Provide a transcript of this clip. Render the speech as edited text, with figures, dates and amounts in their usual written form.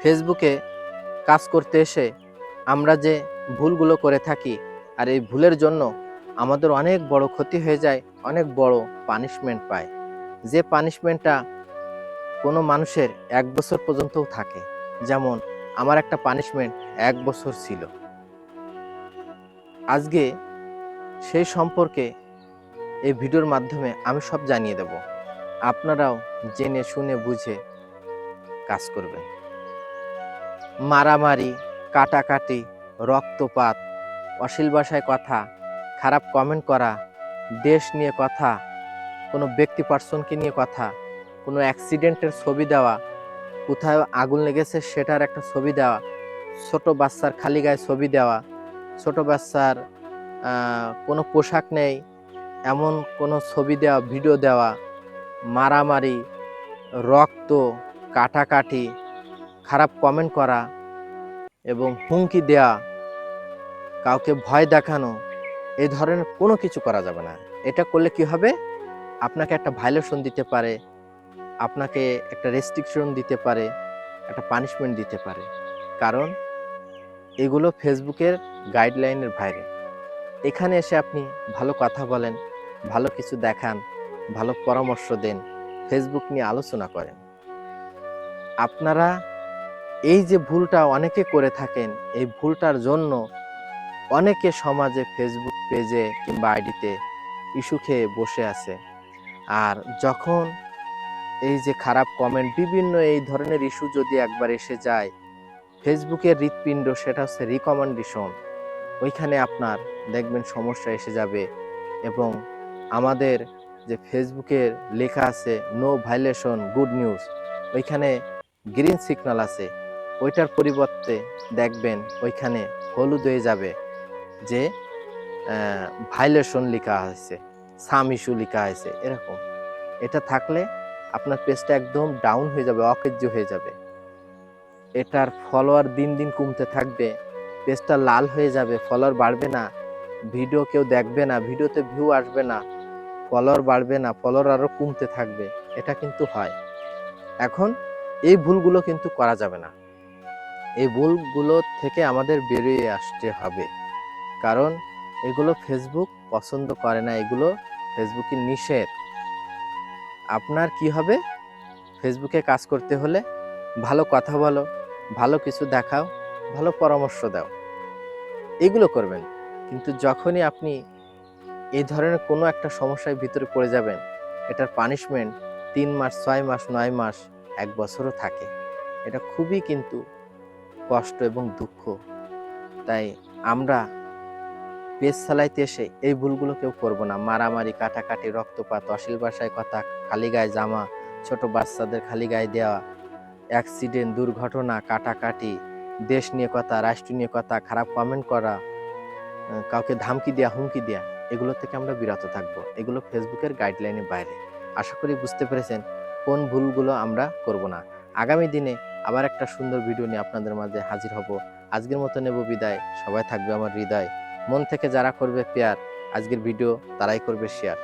ফেসবুকে কাজ করতে এসে আমরা যে ভুলগুলো করে থাকি, আর এই ভুলের জন্য আমাদের অনেক বড় ক্ষতি হয়ে যায়, অনেক বড় পানিশমেন্ট পায়, যে পানিশমেন্টটা কোনো মানুষের 1 বছর পর্যন্তও থাকে। যেমন আমার একটা পানিশমেন্ট 1 বছর ছিল। আজকে সেই সম্পর্কে এই ভিডিওর মাধ্যমে আমি সব জানিয়ে দেব। আপনারাও জেনে শুনে বুঝে কাজ করবেন। মারামারি, কাটাকাটি, রক্তপাত, অশ্লীল ভাষায় কথা, খারাপ কমেন্ট করা, দেশ নিয়ে কথা, কোনো ব্যক্তি পার্সনকে নিয়ে কথা, কোনো অ্যাক্সিডেন্টের ছবি দেওয়া, কোথাও আগুন লেগেছে সেটার একটা ছবি দেওয়া, ছোট বাচ্চার খালি গায়ে ছবি দেওয়া, ছোট বাচ্চার কোনো পোশাক নেই এমন কোনো ছবি দেওয়া, ভিডিও দেওয়া, মারামারি, রক্ত, কাটাকাটি, খারাপ কমেন্ট করা এবং হুমকি দেওয়া, কাউকে ভয় দেখানো, এই ধরনের কোনো কিছু করা যাবে না। এটা করলে কি হবে, আপনাকে একটা ভায়োলেশন দিতে পারে, আপনাকে একটা রেস্ট্রিকশন দিতে পারে, একটা পানিশমেন্ট দিতে পারে। কারণ এগুলো ফেসবুকের গাইডলাইনের বাইরে। এখানে এসে আপনি ভালো কথা বলেন, ভালো কিছু দেখান, ভালো পরামর্শ দেন, ফেসবুক নিয়ে আলোচনা করেন। আপনারা এই যে ভুলটা অনেকে করে থাকেন, এই ভুলটার জন্য অনেকে সমাজে ফেসবুক পেজে কিংবা আইডিতে ইস্যু খেয়ে বসে আছে। আর যখন এই যে খারাপ কমেন্ট, বিভিন্ন এই ধরনের ইস্যু যদি একবার এসে যায়, ফেসবুকের হৃৎপিণ্ড সেটা হচ্ছে রিকমেন্ডেশন, ওইখানে আপনার দেখবেন সমস্যা এসে যাবে। এবং আমাদের যে ফেসবুকের লেখা আছে নো ভায়োলেশন গুড নিউজ, ওইখানে গ্রিন সিগন্যাল আছে, ওইটার পরিবর্তে দেখবেন ওইখানে হলুদ হয়ে যাবে যে ভায়োলেশন লেখা আছে, সাম ইস্যু লেখা আছে এরকম। এটা থাকলে আপনার পেজটা একদম ডাউন হয়ে যাবে, অকেজ্য হয়ে যাবে, এটার ফলোয়ার দিন দিন কমতে থাকবে, পেজটা লাল হয়ে যাবে, ফলোয়ার বাড়বে না, ভিডিও কেউ দেখবে না, ভিডিওতে ভিউ আসবে না, ফলোয়ার বাড়বে না, ফলোয়ার আরও কমতে থাকবে। এটা কিন্তু হয়। এখন এই ভুলগুলো কিন্তু করা যাবে না। এই ভুলগুলো থেকে আমাদের বেরিয়ে আসতে হবে, কারণ এগুলো ফেসবুক পছন্দ করে না, এগুলো ফেসবুকের নিষেধ। আপনার কি হবে, ফেসবুকে কাজ করতে হলে ভালো কথা বলো, ভালো কিছু দেখাও, ভালো পরামর্শ দাও, এগুলো করবেন। কিন্তু যখনই আপনি এই ধরনের কোনো একটা সমস্যার ভিতরে পড়ে যাবেন, এটার পানিশমেন্ট 3 মাস, 6 মাস, 9 মাস, 1 বছরও থাকে। এটা খুবই কিন্তু কষ্ট এবং দুঃখ। তাই আমরা পেজ চালাইতে এসে এই ভুলগুলো কেউ করবো না। মারামারি, কাটাকাটি, রক্তপাত, অশ্লীল ভাষায় কথা, খালি গায়ে জামা, ছোট বাচ্চাদের খালি গায়ে দেওয়া, অ্যাক্সিডেন্ট, দুর্ঘটনা, কাটাকাটি, দেশ নিয়ে কথা, রাষ্ট্র নিয়ে কথা, খারাপ কমেন্ট করা, কাউকে ধামকি দেওয়া, হুমকি দেওয়া, এগুলো থেকে আমরা বিরত থাকবো। এগুলো ফেসবুকের গাইডলাইনের বাইরে। আশা করি বুঝতে পেরেছেন কোন ভুলগুলো আমরা করব না। আগামী দিনে আবার একটা সুন্দর ভিডিও নিয়ে আপনাদের মাঝে হাজির হব। আজকের মতো নেব বিদায়। সবাই থাকবে আমার হৃদয়। মন থেকে যারা করবে পেয়ার, আজকের ভিডিও তারাই করবে শেয়ার।